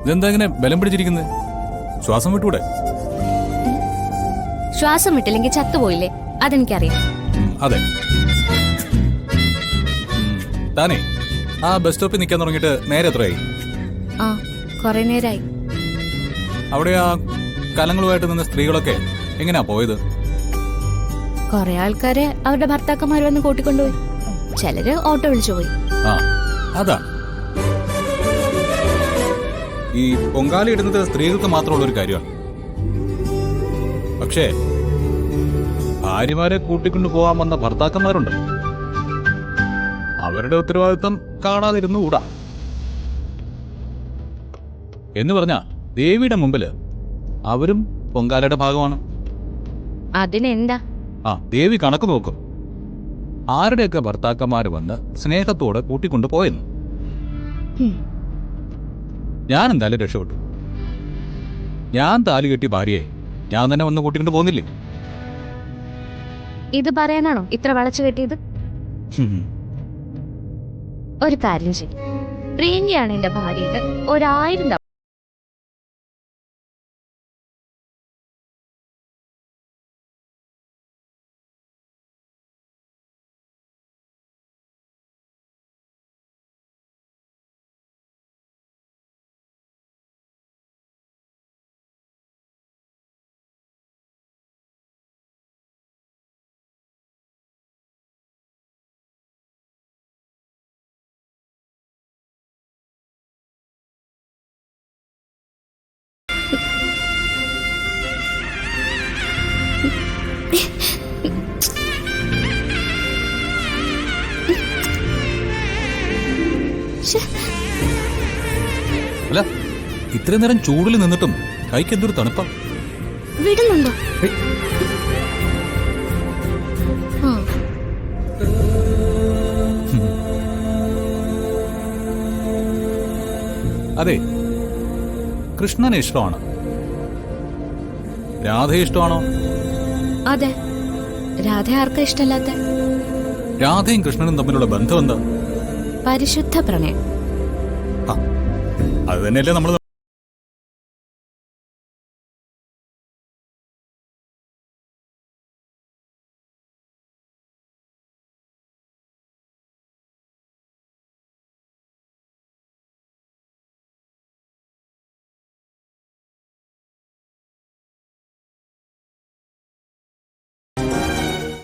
ഇതെന്താ ഇങ്ങനെ ബലം പിടിച്ചിരിക്കുന്നത്? ശ്വാസം വിട്ടൂടെ? ശ്വാസം വിട്ടില്ലെങ്കിൽ ചത്തുപോയില്ലേ? അതെനിക്കറിയാം. അതെ. താനേ ആ ബസ് സ്റ്റോപ്പിൽ നിൽക്കാൻ തുടങ്ങിയിട്ട് നേരെ എത്രയായി? ആ, കുറെ നേരായി. അവിടെ ആ കലങ്ങളുമായിട്ട് നിന്ന സ്ത്രീകളൊക്കെ എങ്ങനെയാ പോയത്? കുറെ ആൾക്കാരെ അവരുടെ ഭർത്താക്കന്മാർ വന്ന് കൂട്ടിക്കൊണ്ടുപോയി. ചിലര് ഓട്ടോ വിളിച്ചു പോയി. ആ, അതാ ഈ പൊങ്കാല ഇടുന്നത് സ്ത്രീകൾക്ക് മാത്രമുള്ള ഒരു കാര്യമാണ്. പക്ഷേ ഭാര്യമാരെ കൂട്ടിക്കൊണ്ടു പോകാൻ വന്ന ഭർത്താക്കന്മാരുണ്ട്. അവരുടെ ഉത്തരവാദിത്വം കാണാതിരുന്നുകൂടാ. എന്ന് പറഞ്ഞാ ദേവിയുടെ മുമ്പില് അവരും പൊങ്കാലയുടെ ഭാഗമാണ്. അതിനെന്താ? ആ, ദേവി കണക്ക് നോക്കും. ആരുടെയൊക്കെ ഭർത്താക്കന്മാര് വന്ന് സ്നേഹത്തോടെ കൂട്ടിക്കൊണ്ടു പോയെന്ന്. ഞാൻ എന്തായാലും രക്ഷപ്പെട്ടു. ഞാൻ താലി കെട്ടിയ ഭാര്യയെ ഞാൻ തന്നെ വന്ന് കൂട്ടിക്കൊണ്ട് പോകുന്നില്ലേ? ഇത് പറയാനാണോ ഇത്ര വളച്ചു കെട്ടിയത്? ഒരു കാര്യം ചെയ്യും, പ്രിയങ്കയാണ് എന്റെ ഭാര്യയുടെ 1000 അല്ല, ഇത്രയും നേരം ചൂടിൽ നിന്നിട്ടും കൈക്ക് എന്തൊരു തണുപ്പാ. വിടുന്നുണ്ടോ? അതെ, കൃഷ്ണനെ ഇഷ്ടമാണ്. രാധയെ ഇഷ്ടമാണോ? അതെ. രാധ ആർക്കാ ഇഷ്ടമല്ലാത്ത? രാധയും കൃഷ്ണനും തമ്മിലുള്ള ബന്ധം എന്താ? പരിശുദ്ധ പ്രണയം. അത് തന്നെയല്ലേ നമ്മൾ